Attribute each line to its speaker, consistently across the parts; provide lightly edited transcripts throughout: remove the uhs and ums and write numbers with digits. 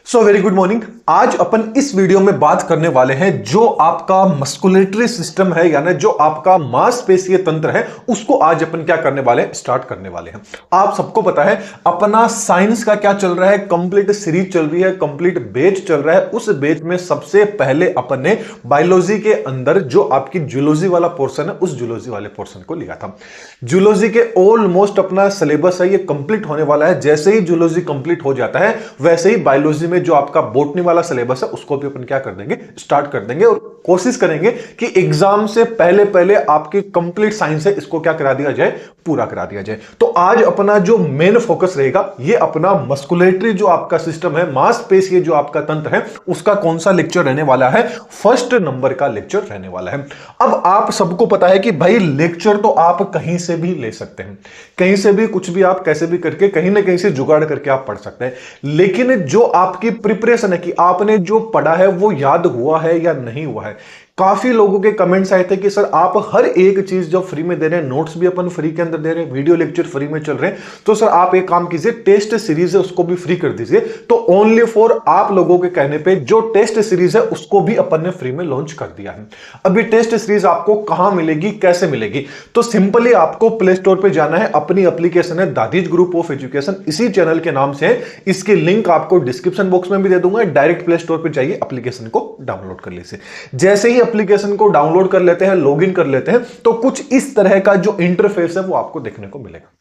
Speaker 1: So very good morning. आज अपन इस video में बात करने वाले हैं जो आपका मस्कुलेटरी सिस्टम है, यानी जो आपका मांसपेशीय तंत्र है, उसको आज अपन क्या करने वाले हैं, स्टार्ट करने वाले हैं। आप सबको पता है अपना साइंस का क्या चल रहा है, कंप्लीट सीरीज चल रही है, कंप्लीट बैच चल रहा है। उस बैच में सबसे पहले अपन ने बायोलॉजी के अंदर जो आपकी जूलॉजी वाला पोर्शन है, उस जूलॉजी वाले पोर्शन को लिया था। जूलॉजी के ऑलमोस्ट अपना सिलेबस है, ये कंप्लीट होने वाला है। जैसे ही जूलॉजी कंप्लीट हो जाता है वैसे ही बायोलॉजी में जो आपका बॉटनी वाला सिलेबस है उसको भी अपन क्या कर देंगे, स्टार्ट कर देंगे। और कोशिश करेंगे कि एग्जाम से पहले पहले आपकी कंप्लीट साइंस है इसको क्या करा दिया जाए, पूरा करा दिया जाए। तो आज अपना जो मेन फोकस रहेगा ये अपना मस्कुलेटरी जो आपका सिस्टम है, मांसपेशीय जो आपका तंत्र है, उसका कौन सा लेक्चर रहने वाला है, फर्स्ट नंबर का लेक्चर रहने वाला है। अब आप सबको पता है कि भाई लेक्चर तो आप कहीं से भी ले सकते हैं, कहीं से भी कुछ भी आप कैसे भी करके कहीं ना कहीं से जुगाड़ करके आप पढ़ सकते हैं। लेकिन जो आपकी प्रिपरेशन है कि आपने जो पढ़ा है वो याद हुआ है या नहीं हुआ है। काफी लोगों के कमेंट्स आए थे कि सर आप हर एक चीज जो फ्री में दे रहे हैं, नोट्स भी अपन फ्री के अंदर दे रहे हैं, वीडियो लेक्चर फ्री में चल रहे हैं, तो सर आप एक काम कीजिए, टेस्ट सीरीज है उसको भी फ्री कर दीजिए। तो ओनली फॉर आप लोगों के कहने पे जो टेस्ट सीरीज है उसको भी अपन ने फ्री में लॉन्च कर दिया है। अभी टेस्ट सीरीज आपको कहां मिलेगी, कैसे मिलेगी? तो सिंपली आपको प्ले स्टोर पर जाना है, अपनी एप्लीकेशन है दादीज ग्रुप ऑफ एजुकेशन, इसी चैनल के नाम से है। इसकी लिंक आपको डिस्क्रिप्शन बॉक्स में भी दे दूंगा। डायरेक्ट प्ले स्टोर पर जाइए, एप्लीकेशन को डाउनलोड कर लीजिए। जैसे ही एप्लीकेशन को डाउनलोड कर लेते हैं, लॉगिन कर लेते हैं, तो कुछ इस तरह का जो इंटरफेस है वो आपको देखने को मिलेगा।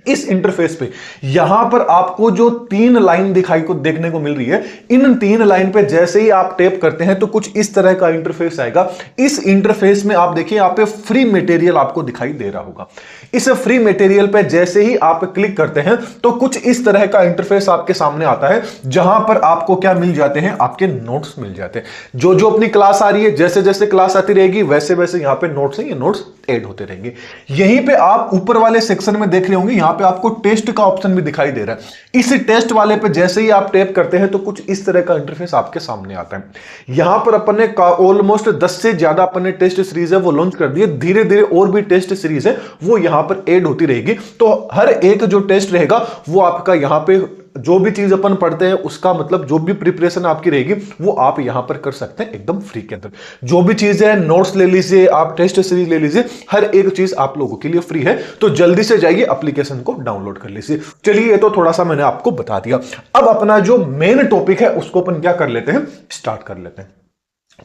Speaker 1: इस इंटरफेस पे यहां पर आपको जो 3 लाइन दिखाई को देखने को मिल रही है, इन 3 लाइन पे जैसे ही आप टैप करते हैं तो कुछ इस तरह का इंटरफेस आएगा। इस इंटरफेस में आप देखिए यहाँ पे फ्री मटेरियल आपको दिखाई दे रहा होगा। इस फ्री मटेरियल पे जैसे ही आप क्लिक करते हैं तो कुछ इस तरह का इंटरफेस आपके सामने आता है, जहां पर आपको क्या मिल जाते हैं, आपके नोट्स मिल जाते हैं। जो जो अपनी क्लास आ रही है, जैसे जैसे क्लास आती रहेगी वैसे वैसे यहां पे नोट्स हैं, ये नोट्स ऐड होते रहेंगे। यहीं पे आप ऊपर वाले सेक्शन में देख रहे होंगे, यहां पे आपको टेस्ट का ऑप्शन भी दिखाई दे रहा है। इस टेस्ट वाले पे जैसे ही आप टैप करते हैं तो कुछ इस तरह का इंटरफेस आपके सामने आता है। यहां पर अपन ने ऑलमोस्ट 10 से ज्यादा अपन ने टेस्ट सीरीज है वो लॉन्च कर दिए। धीरे धीरे और भी टेस्ट सीरीज है वो यहां पर ऐड होती रहेगी। तो हर एक जो टेस्ट रहेगा वो आपका यहां पे जो भी चीज अपन पढ़ते हैं उसका मतलब जो भी प्रिपरेशन आपकी रहेगी वो आप यहां पर कर सकते हैं एकदम फ्री के अंदर। जो भी चीज है, नोट्स ले लीजिए, आप टेस्ट सीरीज ले लीजिए, हर एक चीज आप लोगों के लिए फ्री है। तो जल्दी से जाइए एप्लीकेशन को डाउनलोड कर लीजिए। चलिए, ये तो थोड़ा सा मैंने आपको बता दिया। अब अपना जो मेन टॉपिक है उसको अपन क्या कर लेते हैं, स्टार्ट कर लेते हैं।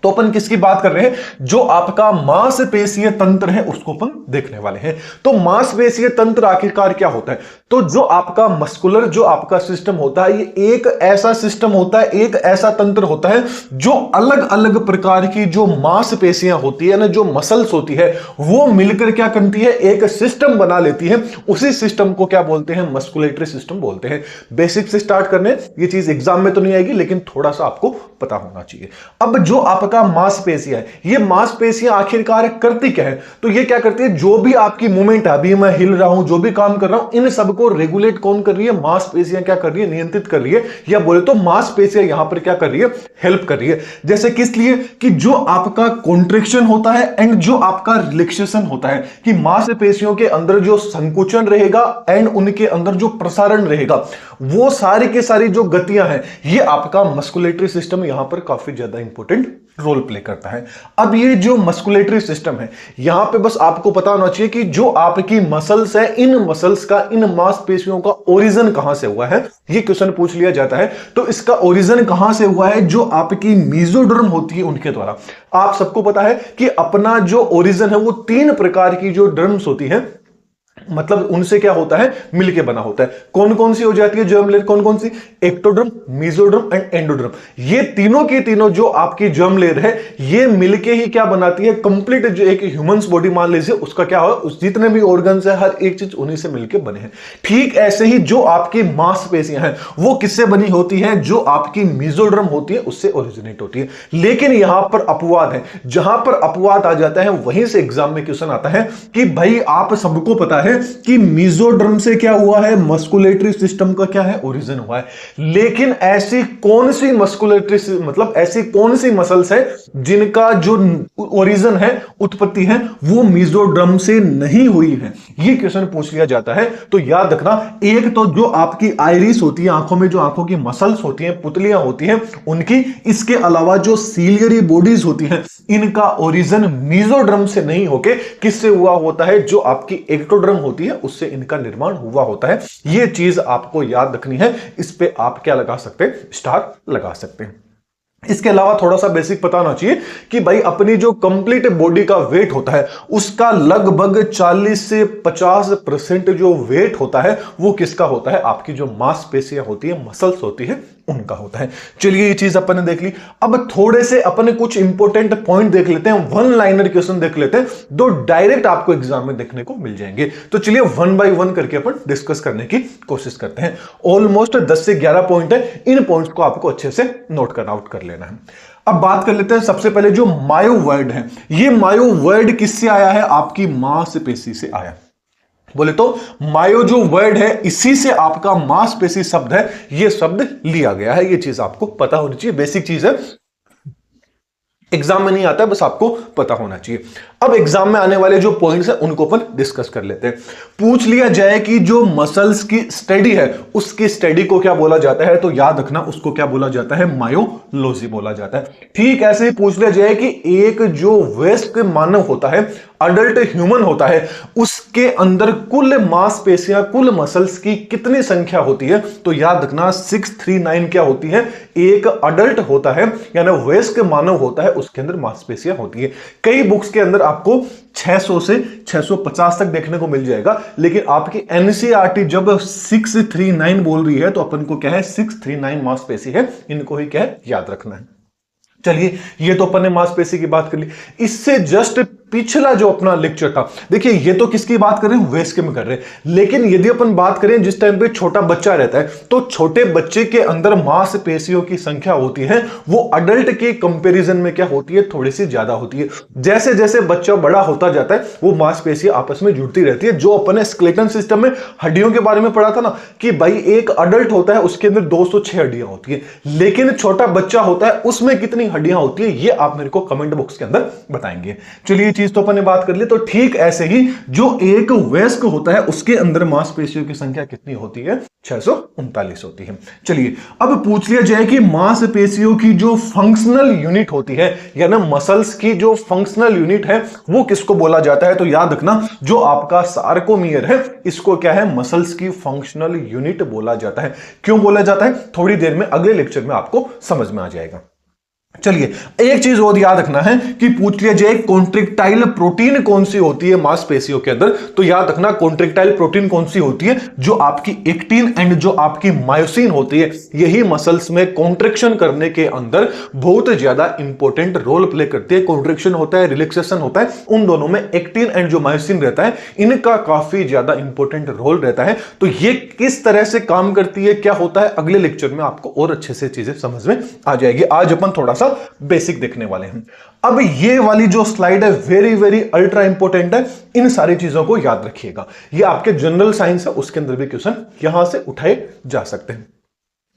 Speaker 1: तो अपन किसकी बात कर रहे हैं, जो आपका मांसपेशीय तंत्र है उसको अपन देखने वाले हैं। तो मांसपेशीय तंत्र आखिरकार क्या होता है? तो जो आपका मस्कुलर जो आपका सिस्टम होता है, ये एक ऐसा सिस्टम होता है, एक ऐसा तंत्र होता है जो अलग अलग प्रकार की जो मांसपेशियां होती है ना, जो मसल्स होती है, वो मिलकर क्या करती है, एक सिस्टम बना लेती है। उसी सिस्टम को क्या बोलते हैं, मस्कुलेटरी सिस्टम बोलते हैं। बेसिक से स्टार्ट करने, ये चीज एग्जाम में तो नहीं आएगी लेकिन थोड़ा सा आपको पता होना चाहिए। अब जो आपका मांसपेशियां है, ये मांसपेशियां आखिरकार करती क्या है? तो ये क्या करती है, जो भी आपकी मूवमेंट है, अभी मैं हिल रहा हूं, जो भी काम कर रहा हूं, इन सबको रेगुलेट कौन कर रही है, मांसपेशियां क्या कर रही है, नियंत्रित कर रही है। या बोले तो मांसपेशियां यहां पर क्या कर रही है, हेल्प कर रही है। जैसे किस लिए, कि जो आपका कॉन्ट्रैक्शन होता है एंड जो आपका रिलैक्सेशन होता है, कि मांसपेशियों के अंदर जो संकुचन रहेगा एंड उनके अंदर जो प्रसारण रहेगा, वो सारी के सारी जो गतियां हैं, ये आपका मस्कुलेटरी सिस्टम यहां पर काफी ज्यादा इंपॉर्टेंट रोल प्ले करता है। अब ये जो मस्कुलेटरी सिस्टम है, यहां पे बस आपको पता होना चाहिए कि जो आपकी मसल्स है, इन मसल्स का, इन मांसपेशियों का ओरिजिन कहां से हुआ है, ये क्वेश्चन पूछ लिया जाता है। तो इसका ओरिजिन कहां से हुआ है, जो आपकी मेसोडर्म होती है उनके द्वारा। आप सबको पता है कि अपना जो ओरिजिन है वो 3 प्रकार की जो ड्रम्स होती है, मतलब उनसे क्या होता है, मिलके बना होता है। कौन कौन सी हो जाती है जर्म लेयर, कौन कौन सी, एक्टोड्रम, मेसोड्रम एंड एंडोड्रम। ये तीनों की तीनों जो आपकी जर्म लेयर है, ये मिलके ही क्या बनाती है, कंप्लीट जो एक ह्यूमंस बॉडी मान लीजिए, उसका क्या हो, उस जितने भी ऑर्गन्स है, हर एक चीज उन्हीं से मिलके बने हैं। ठीक ऐसे ही जो आपकी मांसपेशियां हैं वो किससे बनी होती है, जो आपकी मेसोड्रम होती है उससे ओरिजिनेट होती है। लेकिन यहां पर अपवाद है, जहां पर अपवाद आ जाता है वहीं से एग्जाम में क्वेश्चन आता है कि भाई आप सबको पता है हैं कि मेसोडर्म से क्या हुआ है, मस्कुलेटरी सिस्टम का क्या है, ओरिजिन हुआ है। लेकिन ऐसी कौन सी मस्कुलेटरी मतलब ऐसी कौन सी मसल्स है जिनका जो ओरिजिन है, उत्पत्ति है, वो मेसोडर्म से नहीं हुई है? ये क्वेश्चन पूछ लिया जाता है। तो याद रखना, एक तो जो आपकी आइरिस होती है, आंखों में जो आंखों की मसल्स होती हैं, पुतलियां होती हैं उनकी, इसके अलावा जो सीलियरी बॉडीज होती हैं, इनका ओरिजिन मेसोडर्म से नहीं होके किससे हुआ होता है, जो आपकी एक्टोडर्म होती है उससे इनका निर्माण हुआ होता है। यह चीज आपको याद रखनी है। इस पे आप क्या लगा सकते हैं, स्टार लगा सकते हैं। इसके अलावा थोड़ा सा बेसिक पता होना चाहिए कि भाई अपनी जो कंप्लीट बॉडी का वेट होता है उसका लगभग 40 से 50% जो वेट होता है वो किसका होता है, आपकी जो मांसपेशियां होती है, मसल्स होती है, उनका होता है। चलिए ये चीज अपन ने देख ली। अब थोड़े से अपन कुछ इंपॉर्टेंट पॉइंट देख लेते हैं, वन लाइनर क्वेश्चन देख लेते हैं, दो डायरेक्ट आपको एग्जाम में देखने को मिल जाएंगे। तो चलिए वन बाय वन करके अपन डिस्कस करने की कोशिश करते हैं। ऑलमोस्ट 10 से 11 पॉइंट है, इन पॉइंट्स को आपको अच्छे से नोट आउट कर लेना है। अब बात कर लेते हैं सबसे पहले जो मायोवर्ड है। ये मायोवर्ड किससे आया है, आपकी मांसपेशी से आया। बोले तो मायो जो वर्ड है इसी से आपका मांसपेशी शब्द है, ये शब्द लिया गया है। ये चीज आपको पता होनी चाहिए, बेसिक चीज है, एग्जाम में नहीं आता है, बस आपको पता होना चाहिए। अब एग्जाम में आने वाले जो पॉइंट्स हैं उनको अपन डिस्कस कर लेते हैं। पूछ लिया जाए कि जो मसल्स की स्टडी है उसकी स्टडी को क्या बोला जाता है, तो याद रखना उसको क्या बोला जाता है, मायोलॉजी बोला जाता है। ठीक ऐसे ही पूछ लिया जाए कि एक जो वयस्क मानव होता है, अडल्ट ह्यूमन होता है, उसके अंदर कुल मांसपेशियां, कुल मसल्स की कितनी संख्या होती है, तो याद रखना 639 क्या होती है, एक अडल्ट होता है यानी वयस्क मानव होता है, उसके अंदर मांसपेशियां होती है। कई बुक्स के अंदर आपको 600 से 650 तक देखने को मिल जाएगा, लेकिन आपकी एनसीईआरटी जब 639 बोल रही है तो अपन को क्या है, 639 मांसपेशी है, इनको ही क्या है, याद रखना है। चलिए ये तो अपन ने मांसपेशी की बात कर ली। इससे जस्ट पिछला जो अपना लेक्चर था, देखिए ये तो किसकी बात कर रहे हैं, वयस्क में कर रहे हैं, लेकिन यदि अपन बात करें जिस टाइम पे छोटा बच्चा रहता है, तो छोटे बच्चे के अंदर मांसपेशियों की संख्या होती है वो अडल्ट के कंपैरिजन में क्या होती है, थोड़ी सी ज्यादा होती है। जैसे जैसे बच्चा बड़ा होता जाता है वो मांसपेशियां आपस में जुड़ती रहती है। जो अपन ने स्केलेटन सिस्टम में हड्डियों के बारे में पढ़ा था ना, कि भाई एक अडल्ट होता है उसके अंदर 206 हड्डियां होती है, लेकिन छोटा बच्चा होता है उसमें कितनी हड्डियां होती है, ये आप मेरे को कमेंट बॉक्स के अंदर बताएंगे। चलिए चीज तो अपन ने बात कर ली। तो ठीक ऐसे ही जो एक वयस्क होता है उसके अंदर मांसपेशियों की संख्या कितनी होती है, 639 होती है। चलिए अब पूछ लिया जाए कि मांसपेशियों की जो फंक्शनल यूनिट होती है, यानी मसल्स की जो फंक्शनल यूनिट है वो किसको बोला जाता है, तो याद रखना जो आपका सार्कोमियर है इसको क्या है, मसल्स की फंक्शनल यूनिट बोला जाता है। क्यों बोला जाता है, थोड़ी देर में अगले लेक्चर में आपको समझ में आ जाएगा। चलिए एक चीज और याद रखना है कि पूछ लिया जाए कॉन्ट्रेक्टाइल प्रोटीन कौन सी होती है मांसपेशियों के अंदर, तो याद रखना कॉन्ट्रेक्टाइल प्रोटीन कौन सी होती है, जो आपकी एक्टिन एंड जो आपकी मायोसिन होती है, यही मसल्स में कॉन्ट्रेक्शन करने के अंदर बहुत ज्यादा इंपॉर्टेंट रोल प्ले करती है। कॉन्ट्रेक्शन होता है, रिलैक्सेशन होता है, उन दोनों में एक्टिन एंड जो मायोसिन रहता है इनका काफी ज्यादा इंपॉर्टेंट रोल रहता है। तो ये किस तरह से काम करती है, क्या होता है, अगले लेक्चर में आपको और अच्छे से चीजें समझ में आ जाएगी। आज अपन थोड़ा सा बेसिक देखने वाले हैं। अब ये वाली जो स्लाइड है वेरी वेरी अल्ट्रा इंपॉर्टेंट है, इन सारी चीजों को याद रखिएगा। ये आपके जनरल साइंस है, उसके अंदर भी क्वेश्चन यहां से उठाए जा सकते हैं।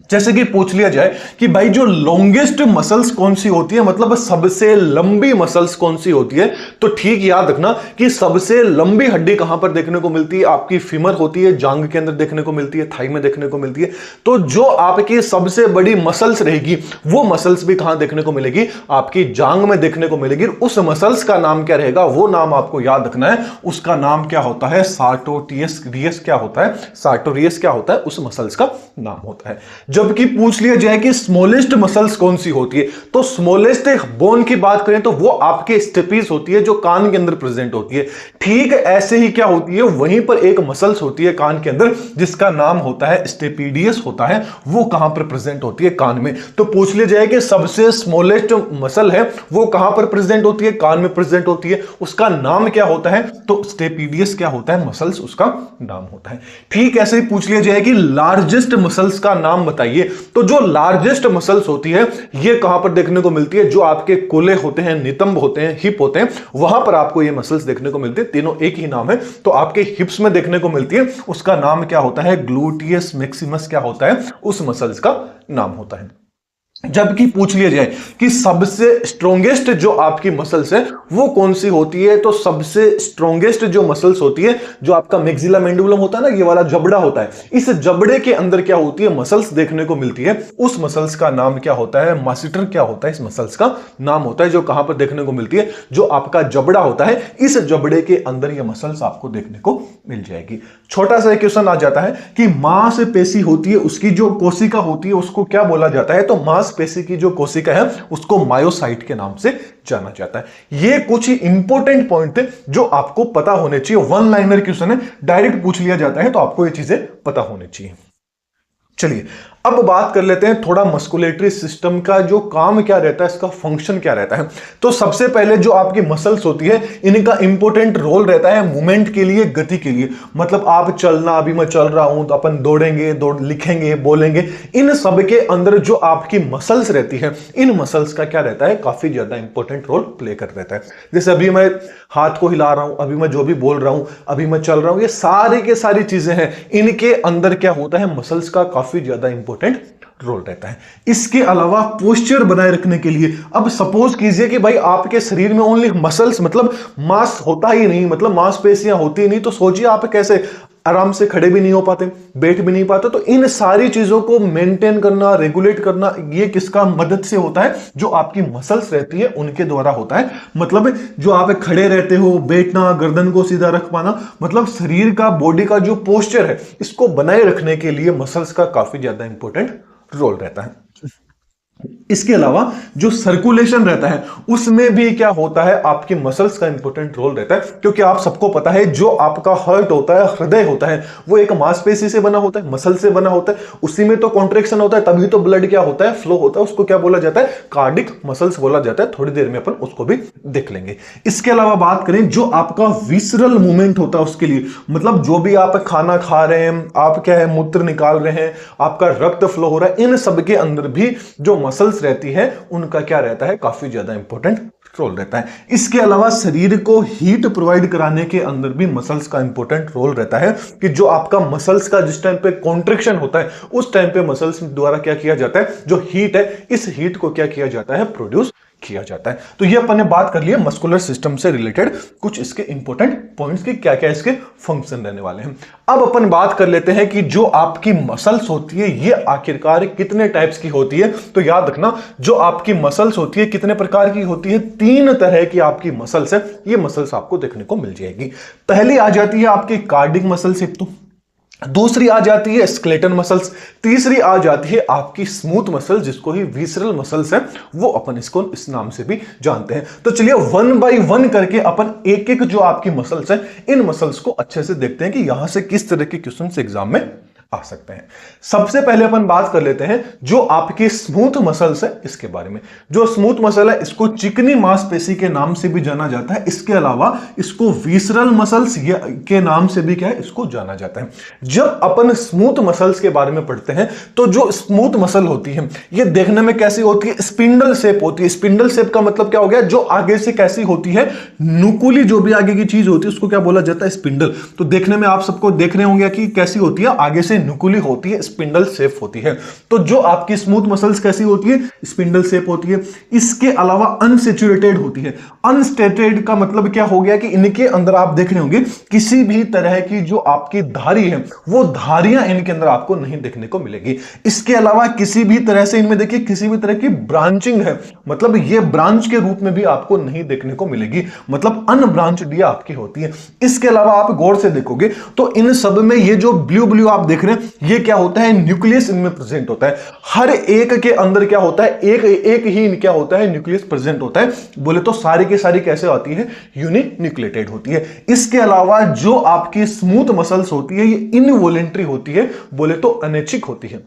Speaker 1: जैसे कि पूछ लिया जाए कि भाई जो लॉन्गेस्ट मसल्स कौन सी होती है, मतलब सबसे लंबी मसल्स कौन सी होती है, तो ठीक याद रखना कि सबसे लंबी हड्डी कहां पर देखने को मिलती है, आपकी फीमर होती है, जांग के अंदर देखने को मिलती है, थाई में देखने को मिलती है। तो जो आपकी सबसे बड़ी मसल्स रहेगी वो मसल्स भी कहां देखने को मिलेगी, आपकी जांग में देखने को मिलेगी। उस मसल्स का नाम क्या रहेगा, वो नाम आपको याद रखना है, उसका नाम क्या होता है, सार्टोरियस क्या होता है, सार्टोरियस क्या होता है, उस मसल्स का नाम होता है। जबकि पूछ लिया जाए कि स्मॉलेस्ट मसल्स कौन सी होती है, तो स्मॉलेस्ट बोन की बात करें तो वो आपके स्टेपीज होती है जो कान के अंदर प्रेजेंट होती है। ठीक ऐसे ही क्या होती है, वहीं पर एक मसल्स होती है कान के अंदर जिसका नाम होता है स्टेपीडियस होता है, वो कहां पर प्रेजेंट होती है, कान में। तो पूछ लिया जाए कि सबसे स्मॉलेस्ट मसल है वो कहां पर प्रेजेंट होती है, कान में प्रेजेंट होती है, उसका नाम क्या होता है, तो स्टेपीडियस क्या होता है, मसल्स उसका नाम होता है। ठीक ऐसे ही पूछ लिया जाए कि लार्जेस्ट मसल्स का नाम बताइए, बताइए। तो जो लार्जेस्ट मसल्स होती है ये कहां पर देखने को मिलती है? जो आपके कोले होते हैं, नितंब होते हैं, हिप होते हैं, वहां पर आपको ये मसल्स देखने को मिलती है। तीनों एक ही नाम है। तो आपके हिप्स में देखने को मिलती है, उसका नाम क्या होता है? ग्लूटियस मैक्सिमस क्या होता है? उस मसल्स का नाम होता है। जबकि पूछ लिया जाए कि सबसे स्ट्रॉन्गेस्ट जो आपकी मसल्स है वो कौन सी होती है, तो सबसे स्ट्रॉन्गेस्ट जो मसल्स होती है, जो आपका मैक्सिला मैंडिबुलम होता है ना, ये वाला जबड़ा होता है, इस जबड़े के अंदर क्या होती है? मसल्स देखने को मिलती है। उस मसल्स का नाम क्या होता है? मास्टर क्या होता है? इस मसल्स का नाम होता है। जो कहां पर देखने को मिलती है? जो आपका जबड़ा होता है, इस जबड़े के अंदर ये मसल्स आपको देखने को मिल जाएगी। छोटा सा क्वेश्चन आ जाता है कि मांसपेशी होती है, उसकी जो कोशिका होती है उसको क्या बोला जाता है? तो मांसपेशी की जो कोशिका है उसको मायोसाइट के नाम से जाना जाता है। ये कुछ ही इंपॉर्टेंट पॉइंट थे जो आपको पता होने चाहिए। वन लाइनर क्वेश्चन है, डायरेक्ट पूछ लिया जाता है, तो आपको ये चीजें पता होनी चाहिए। चलिए अब बात कर लेते हैं थोड़ा मस्कुलेटरी सिस्टम का जो काम क्या रहता है, इसका फंक्शन क्या रहता है। तो सबसे पहले जो आपकी मसल्स होती है इनका इंपॉर्टेंट रोल रहता है मूवमेंट के लिए, गति के लिए। मतलब आप चलना, अभी मैं चल रहा हूं तो अपन दौड़ेंगे, लिखेंगे, बोलेंगे, इन सब के अंदर जो आपकी मसल्स रहती है, इन मसल्स का क्या रहता है? काफी ज्यादा इंपॉर्टेंट रोल प्ले कर रहता है। जैसे अभी मैं हाथ को हिला रहा हूं, अभी मैं जो भी बोल रहा हूं, अभी मैं चल रहा हूं, ये सारी के सारी चीजें हैं, इनके अंदर क्या होता है? मसल्स का काफी ज्यादा इंपॉर्टेंट रोल रहता है। इसके अलावा पोस्चर बनाए रखने के लिए, अब सपोज कीजिए कि भाई आपके शरीर में ओनली मसल्स, मतलब मांस होता ही नहीं, मतलब मांसपेशियां होती ही नहीं, तो सोचिए आप कैसे आराम से खड़े भी नहीं हो पाते, बैठ भी नहीं पाते। तो इन सारी चीजों को मेंटेन करना, रेगुलेट करना, ये किसका मदद से होता है? जो आपकी मसल्स रहती है उनके द्वारा होता है। मतलब जो आप खड़े रहते हो, बैठना, गर्दन को सीधा रख पाना, मतलब शरीर का, बॉडी का जो पोस्चर है इसको बनाए रखने के लिए मसल्स का काफी ज्यादा इंपॉर्टेंट रोल रहता है। इसके अलावा जो सर्कुलेशन रहता है उसमें भी क्या होता है? आपकी मसल्स का इंपॉर्टेंट रोल रहता है। क्योंकि आप सबको पता है जो आपका हार्ट होता है, हृदय होता है, वो एक मांसपेशी से बना होता है, मसल से बना होता है। उसी में तो कॉन्ट्रैक्शन होता है, तभी तो ब्लड क्या होता है? फ्लो होता है। उसको क्या बोला जाता है? कार्डिक मसल्स बोला जाता है। थोड़ी देर में अपन उसको भी देख लेंगे। इसके अलावा बात करें जो आपका विसरल मूवमेंट होता है उसके लिए, मतलब जो भी आप खाना खा रहे हैं, आप क्या है मूत्र निकाल रहे हैं, आपका रक्त फ्लो हो रहा है, इन सब के अंदर भी जो मसल्स रहती है उनका क्या रहता है? काफी ज्यादा इंपॉर्टेंट रोल रहता है। इसके अलावा शरीर को हीट प्रोवाइड कराने के अंदर भी मसल्स का इंपॉर्टेंट रोल रहता है कि जो आपका मसल्स का जिस टाइम पे कॉन्ट्रैक्शन होता है उस टाइम पे मसल्स द्वारा क्या किया जाता है? जो हीट है, इस हीट को क्या किया जाता है? प्रोड्यूस किया जाता है। तो ये अपन ने बात कर लिया मस्कुलर सिस्टम से रिलेटेड कुछ इसके इंपॉर्टेंट पॉइंट्स की, क्या क्या इसके फंक्शन रहने वाले हैं। अब अपन बात कर लेते हैं कि जो आपकी मसल्स होती है ये आखिरकार कितने टाइप्स की होती है। तो याद रखना, जो आपकी मसल्स होती है कितने प्रकार की होती है? 3 तरह की आपकी मसल्स है। ये मसल्स आपको देखने को मिल जाएगी। पहली आ जाती है आपकी कार्डिक मसल्स, एक तो दूसरी आ जाती है स्केलेटन मसल्स, तीसरी आ जाती है आपकी स्मूथ मसल जिसको ही विसरल मसल्स है, वो अपन इसको इस नाम से भी जानते हैं। तो चलिए 1 बाय 1 करके अपन एक एक जो आपकी मसल्स है इन मसल्स को अच्छे से देखते हैं कि यहां से किस तरह के क्वेश्चंस एग्जाम में आ सकते हैं। सबसे पहले अपन बात कर लेते हैं जो आपकी स्मूथ मसल्स है इसके बारे में। जो स्मूथ मसल है इसको चिकनी मांसपेशी के नाम से भी जाना जाता है। इसके अलावा इसको विसरल मसल्स के नाम से भी क्या है? इसको जाना जाता है। जब अपन स्मूथ मसल्स के बारे में पढ़ते हैं तो जो स्मूथ मसल होती है ये देखने में कैसी होती है? स्पिंडल शेप होती है। स्पिंडल शेप का मतलब क्या हो गया? जो आगे से कैसी होती है? नुकुली जो भी आगे की चीज होती है उसको क्या बोला जाता है? स्पिंडल। तो देखने में आप सबको देख रहे होंगे कि कैसी होती है? आगे से नुकुली होती है, स्पिंडल शेप होती है। तो जो आपकी स्मूथ मसल्स कैसी होती है? स्पिंडल शेप होती है। इसके अलावा अनसैचुरेटेड होती है। अनसैचुरेटेड का मतलब क्या हो गया कि इनके अंदर आप देख रहे होंगे किसी भी तरह की जो आपकी धारी है वो धारियां इनके अंदर आपको नहीं देखने को मिलेगी। इसके अलावा किसी भी तरह से इनमें देखिए किसी भी तरह की ब्रांचिंग है, मतलब ये ब्रांच के रूप में भी आपको नहीं देखने को मिलेगी, मतलब अनब्रांच्ड ये आपकी होती है। इसके अलावा आप गौर से देखोगे तो इन सब में ये जो ब्लू ब्लू आप देख रहे हैं ये क्या होता है? न्यूक्लियस इनमें प्रेजेंट होता है। हर एक के अंदर क्या होता है? एक ही क्या होता है? न्यूक्लियस प्रेजेंट होता है। बोले तो सारी की सारी कैसे आती है? यूनिन्यूक्लिएटेड होती है। इसके अलावा जो आपकी स्मूथ मसल्स होती है ये इनवॉलेंट्री होती है, बोले तो अनैच्छिक होती है।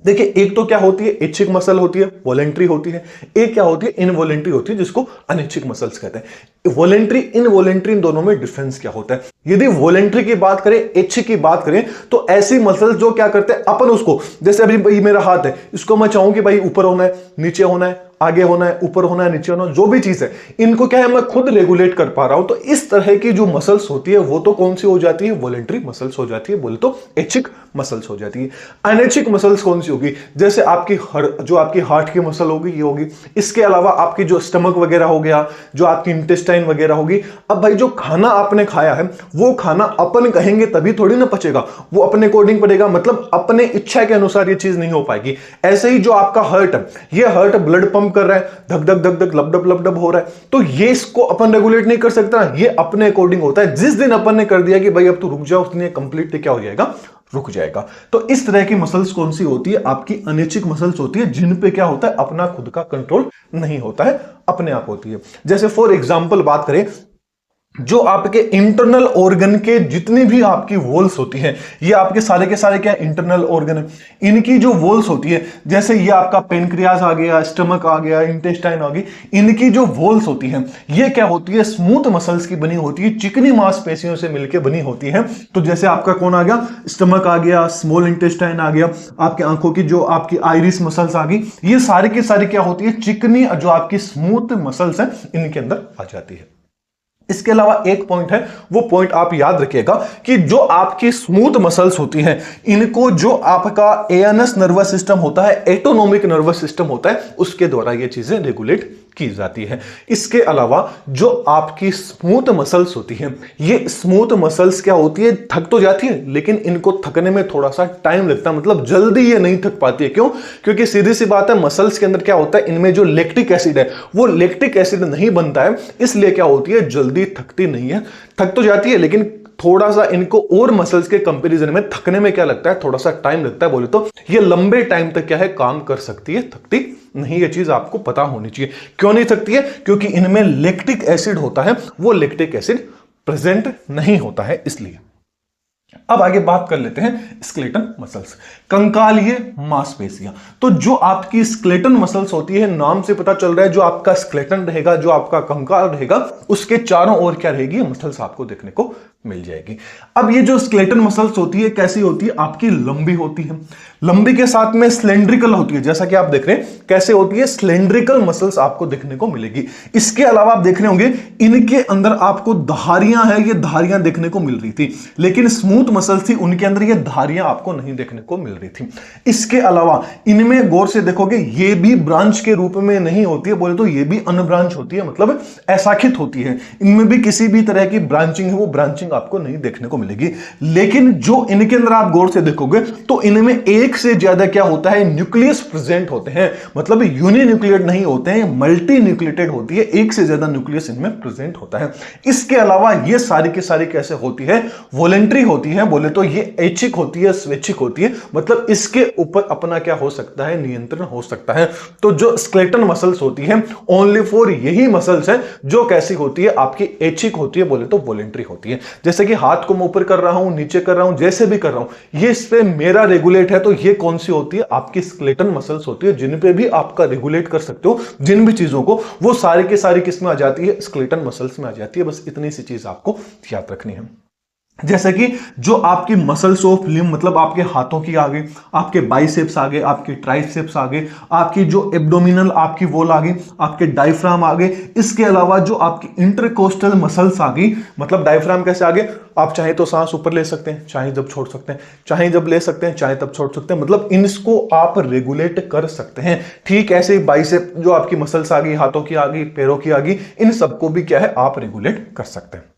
Speaker 1: देखिए, एक तो क्या होती है, इच्छिक मसल होती है, वॉलेंट्री होती है। एक क्या होती है, इनवॉलेंट्री होती है, जिसको अनिच्छिक मसल्स कहते हैं। वॉलेंट्री, इनवॉलेंट्री, इन दोनों में डिफरेंस क्या होता है? यदि वॉलेंट्री की बात करें, इच्छिक की बात करें, तो ऐसी मसल्स जो क्या करते हैं, अपन उसको, जैसे अभी भाई मेरा हाथ है, इसको मैं चाहूं कि भाई ऊपर होना है, नीचे होना है, आगे होना है, ऊपर होना है, नीचे होना है, जो भी चीज है, इनको क्या है, मैं खुद रेगुलेट कर पा रहा हूं। तो इस तरह की जो मसल्स होती है वो तो कौन सी हो जाती है, वॉलेंट्री मसल्स हो जाती है, बोले तो ऐच्छिक मसल्स हो जाती है। अनैच्छिक मसल्स कौन सी होगी? जैसे आपकी जो आपकी हार्ट की मसल होगी, ये होगी। इसके अलावा आपकी जो स्टमक वगैरह हो गया, जो आपकी इंटेस्टाइन वगैरह होगी। अब भाई जो खाना आपने खाया है, वो खाना अपन कहेंगे तभी थोड़ी ना पचेगा, वो अपने अकॉर्डिंग पड़ेगा, मतलब अपने इच्छा के अनुसार ये चीज नहीं हो पाएगी। ऐसे ही जो आपका हार्ट है, ये हार्ट ब्लड पंप कर रहा है, धक धक धक धक लपडप लपडप हो रहा है, तो ये इसको अपन रेगुलेट नहीं कर सकता, ये अपने अकॉर्डिंग होता है। जिस दिन अपन ने कर दिया कि भाई अब तू रुक जा, उस दिन कंप्लीटली क्या हो जाएगा, रुक जाएगा। तो इस तरह की मसल्स कौन सी होती है? आपकी अनैच्छिक मसल्स होती है, जिन पे क्या होता है, अपना खुद का कंट्रोल नहीं होता है, अपने आप होती है। जैसे फॉर एग्जांपल बात करें, जो आपके इंटरनल ऑर्गन के जितनी भी आपकी वॉल्स होती हैं, ये आपके सारे के सारे क्या इंटरनल ऑर्गन है, इनकी जो वॉल्स होती है, जैसे ये आपका पेनक्रियास आ गया, स्टमक आ गया, इंटेस्टाइन आ गई, इनकी जो वॉल्स होती हैं, ये क्या होती है, स्मूथ मसल्स की बनी होती है, चिकनी मांसपेशियों से मिलकर बनी होती है। तो जैसे आपका कौन आ गया, स्टमक आ गया, स्मॉल इंटेस्टाइन आ गया, आपके आंखों की जो आपकी आइरिस मसल्स आ गई, ये सारी की सारी क्या होती है, चिकनी जो आपकी स्मूथ मसल्स हैं, इनके अंदर आ जाती है। इसके अलावा एक पॉइंट है, वो पॉइंट आप याद रखिएगा कि जो आपकी स्मूथ मसल्स होती हैं, इनको जो आपका एएनएस नर्वस सिस्टम होता है, एटोनोमिक नर्वस सिस्टम होता है, उसके द्वारा ये चीजें रेगुलेट की जाती है। इसके अलावा जो आपकी स्मूथ मसल्स होती हैं, ये स्मूथ मसल्स क्या होती है, थक तो जाती है, लेकिन इनको थकने में थोड़ा सा टाइम लगता है, मतलब जल्दी ये नहीं थक पाती है। क्यों? क्योंकि सीधी सी बात है, मसल्स के अंदर क्या होता है, इनमें जो लैक्टिक एसिड है, वो लैक्टिक एसिड नहीं बनता है, इसलिए क्या होती है, जल्दी थकती नहीं है। थक तो जाती है, लेकिन थोड़ा सा इनको और मसल्स के कंपैरिजन में थकने में क्या लगता है, थोड़ा सा टाइम लगता है। बोले तो ये लंबे टाइम तक क्या है, काम कर सकती है, थकती नहीं। ये चीज आपको पता होनी चाहिए। क्यों नहीं थकती है? क्योंकि इनमें लैक्टिक एसिड होता है, वो लैक्टिक एसिड प्रेजेंट नहीं होता है, इसलिए। अब आगे बात कर लेते हैं स्केलेटन मसल्स, कंकालीय मांसपेशियां। तो जो आपकी स्केलेटन मसल्स होती है, नाम से पता चल रहा है, जो आपका स्केलेटन रहेगा, जो आपका कंकाल रहेगा, उसके चारों ओर क्या रहेगी, मसल्स आपको देखने को मिल जाएगी। अब ये जो स्केलेटन मसल्स होती है, कैसी होती है, आपकी लंबी होती है, लंबी के साथ में सिलेंड्रिकल होती है। जैसा कि आप देख रहे हैं, कैसे होती है, सिलेंड्रिकल मसल्स आपको देखने को मिलेगी। इसके अलावा आप देख रहे होंगे, इनके अंदर आपको धारियां हैं, ये धारियां देखने को मिल रही थी, लेकिन स्मूथ मसल्स थी, उनके अंदर ये धारियां आपको नहीं देखने को मिल रही थी। इसके अलावा इनमें गौर से देखोगे, ये भी ब्रांच के रूप में नहीं होती है, बोले तो ये भी अनब्रांच होती है, मतलब अशाखित होती है। इनमें भी किसी भी तरह की ब्रांचिंग है, वो ब्रांचिंग आपको नहीं देखने को मिलेगी। लेकिन जो इनके अंदर आप गौर से देखोगे, तो इनमें एक से ज्यादा क्या होता है, न्यूक्लियस प्रेजेंट होते हैं, मतलब यूनिन्यूक्लियेटेड नहीं होते हैं, मल्टी न्यूक्लिएटेड होती है, एक से ज्यादा न्यूक्लियस इनमें प्रेजेंट होता है। इसके अलावा ये सारी की सारी कैसे होती है, वॉलेंट्री होती है, बोले तो ये ऐच्छिक होती है, स्वैच्छिक होती है, मतलब इसके ऊपर अपना क्या हो सकता है, नियंत्रण हो सकता है। तो जो स्केलेटन मसल्स होती है, ओनली फॉर यही मसल्स है जो कैसी होती है, आपकी ऐच्छिक होती है, बोले तो वॉलेंट्री होती है। जैसे कि हाथ को मैं ऊपर कर रहा हूं, नीचे कर रहा हूं, जैसे भी कर रहा हूं, ये इस पे मेरा रेगुलेट है, तो ये कौन सी होती है, आपकी स्केलेटन मसल्स होती है, जिन पे भी आपका रेगुलेट कर सकते हो, जिन भी चीजों को, वो सारी की सारी किस में आ जाती है, स्केलेटन मसल्स में आ जाती है। बस इतनी सी चीज आपको याद रखनी है। जैसे कि जो आपकी मसल्स ऑफ लिम्ब, मतलब आपके हाथों की आगे, आपके बाइसेप्स आगे, आपके ट्राइसेप्स आगे, आपकी जो एब्डोमिनल आपकी वॉल आगे, आपके डायफ्राम आगे, इसके अलावा जो आपकी इंटरकोस्टल मसल्स आगे, मतलब डायफ्राम कैसे आगे, आप चाहे तो सांस ऊपर ले सकते हैं, चाहे जब छोड़ सकते हैं, चाहे जब ले सकते हैं, चाहे तब छोड़ सकते हैं, मतलब इनको आप रेगुलेट कर सकते हैं। ठीक ऐसे ही बाइसेप, जो आपकी मसल्स आ गई, हाथों की आ गई, पैरों की आ गई, इन सबको भी क्या है, आप रेगुलेट कर सकते हैं।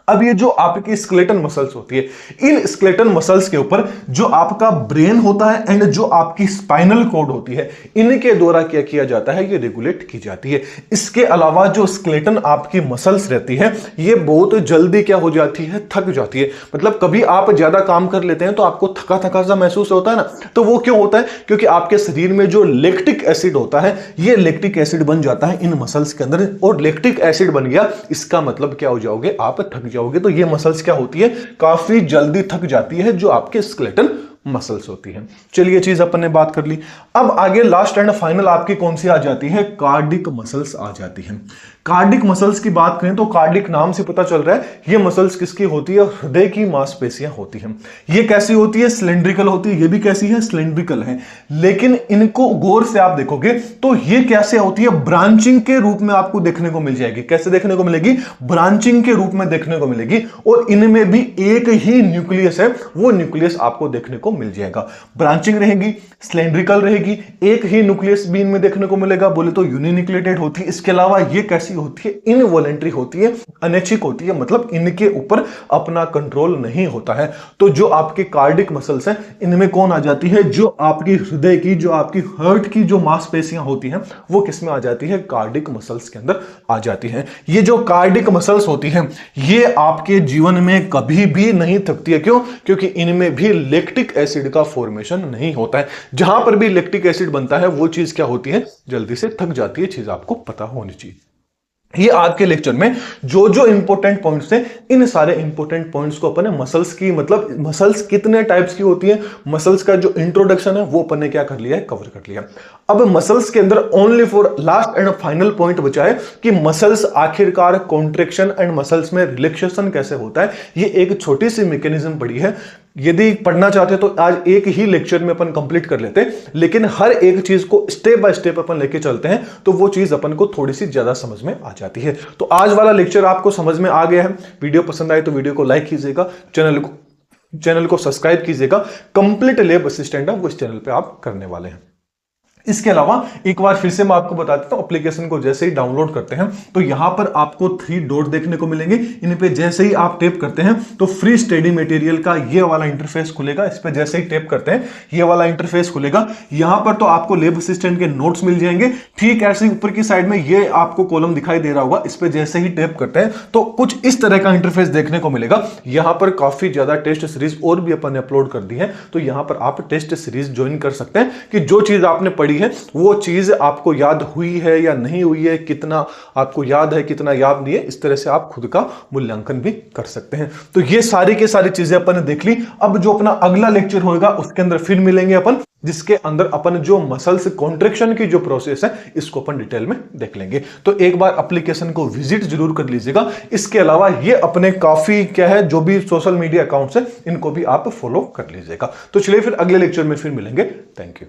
Speaker 1: अब ये जो आपकी स्केलेटन मसल्स होती है, इन स्केलेटन मसल्स के ऊपर जो आपका ब्रेन होता है एंड जो आपकी स्पाइनल कॉर्ड होती है, इनके द्वारा क्या किया जाता है, ये रेगुलेट की जाती है। इसके अलावा जो स्केलेटन आपकी मसल्स रहती है, ये बहुत जल्दी क्या हो जाती है, थक जाती है। मतलब कभी आप ज्यादा काम कर लेते हैं तो आपको थका थका सा महसूस होता है ना, तो वो क्यों होता है, क्योंकि आपके शरीर में जो लैक्टिक एसिड होता है, ये लैक्टिक एसिड बन जाता है इन मसल्स के अंदर, और लैक्टिक एसिड बन गया, इसका मतलब क्या हो जाओगे, आप थक जाओगे। तो ये मसल्स क्या होती है, काफी जल्दी थक जाती है, जो आपके स्केलेटन मसल्स होती हैं। चलिए ये चीज अपन ने बात कर ली। अब आगे लास्ट एंड फाइनल आपकी कौन सी आ जाती है, कार्डिक मसल्स आ जाती हैं। कार्डिक मसल्स की बात करें तो कार्डिक नाम से पता चल रहा है ये मसल्स किसकी होती है, हृदय की मांसपेशियां होती हैं। ये कैसी होती है, सिलेंड्रिकल होती है। ये भी कैसी है, सिलेंड्रिकल है। लेकिन इनको गौर से आप देखोगे तो ये कैसे होती है, ब्रांचिंग के रूप में आपको देखने को मिल जाएगी। कैसे देखने को मिलेगी, ब्रांचिंग के रूप में देखने को मिलेगी। और इनमें भी एक ही न्यूक्लियस है, वो न्यूक्लियस आपको देखने को मिल जाएगा। ब्रांचिंग रहेगी, सिलेंड्रिकल रहेगी, एक ही न्यूक्लियस भी इनमें देखने को मिलेगा। बोले तो यूनिन्यूक्लिएटेड होती है। इसके अलावा ये कैसी होती है, इनवॉलेंट्री होती है, अनैच्छिक होती है, मतलब इनके ऊपर अपना कंट्रोल नहीं होता है। तो जो आपके कार्डिक मसल्स हैं इनमें कौन आ जाती है, जो आपकी हृदय की, जो आपकी हार्ट की जो मांसपेशियां होती हैं वो किसमें आ जाती है, कार्डिक मसल्स के अंदर आ जाती है। ये जो कार्डिक मसल्स होती हैं ये आपके जीवन में कभी भी नहीं थकती है। क्यों, क्योंकि इनमें भी लैक्टिक एसिड का फॉर्मेशन नहीं होता है। जहां पर भी लैक्टिक एसिड बनता है वो चीज क्या होती है, जल्दी से थक जाती है। चीज आपको पता होनी चाहिए। ये आज के लेक्चर में जो जो इंपॉर्टेंट पॉइंट्स हैं, इन सारे इंपॉर्टेंट पॉइंट्स को अपन ने मसल्स की, मतलब मसल्स कितने टाइप्स की होती है, मसल्स का जो इंट्रोडक्शन है वो अपन ने क्या कर लिया है, कवर कर लिया। अब मसल्स के अंदर only for last and final point बचा है कि मसल्स आखिरकार कॉन्ट्रैक्शन एंड मसल्स में रिलैक्सेशन कैसे होता है। ये एक छोटी सी मैकेनिज्म पड़ी है। यदि पढ़ना चाहते तो आज एक ही लेक्चर में अपन कंप्लीट कर लेते, लेकिन हर एक चीज को स्टेप बाय स्टेप अपन लेके चलते हैं तो वो चीज अपन को थोड़ी सी ज्यादा समझ में आ जाती है। तो आज वाला लेक्चर आपको समझ में आ गया है। वीडियो पसंद आए तो वीडियो को लाइक कीजिएगा, चैनल को सब्सक्राइब कीजिएगा। कंप्लीट लैब असिस्टेंट है वो इस चैनल पे आप करने वाले हैं। इसके अलावा एक बार फिर से मैं आपको बता देता हूं, एप्लीकेशन को जैसे ही डाउनलोड करते हैं तो यहां पर आपको 3 डॉट देखने को मिलेंगे। इन पे जैसे ही आप टैप करते हैं तो फ्री स्टडी मटेरियल का ये वाला इंटरफेस खुलेगा। इस पे जैसे ही टैप करते हैं ये वाला इंटरफेस खुलेगा। यहां पर तो आपको लैब असिस्टेंट के नोट्स मिल जाएंगे। ठीक ऐसे ऊपर की साइड में ये आपको कॉलम दिखाई दे रहा होगा, इस पे जैसे ही टैप करते हैं तो कुछ इस तरह का इंटरफेस देखने को मिलेगा। यहां पर काफी ज्यादा टेस्ट सीरीज और भी अपन ने अपलोड कर दी है, तो यहां पर आप टेस्ट सीरीज ज्वाइन कर सकते हैं कि जो चीज आपने पढ़ी है वो चीज आपको याद हुई है या नहीं हुई है, कितना आपको याद है, कितना याद नहीं है। इस तरह से आप खुद का मूल्यांकन भी कर सकते हैं। तो ये सारी की सारी चीजें अपन ने देख ली। अब जो अपना अगला लेक्चर होगा उसके अंदर फिर मिलेंगे अपन, जिसके अंदर अपन जो मसल्स कॉन्ट्रैक्शन की जो प्रोसेस है इसको अपन डिटेल में देख लेंगे। तो एक बार एप्लीकेशन को विजिट जरूर कर लीजिएगा। इसके अलावा ये अपने काफी क्या है, जो भी सोशल मीडिया अकाउंट्स है इनको भी आप फॉलो कर लीजिएगा। तो चलिए फिर अगले लेक्चर में फिर मिलेंगे। Thank you.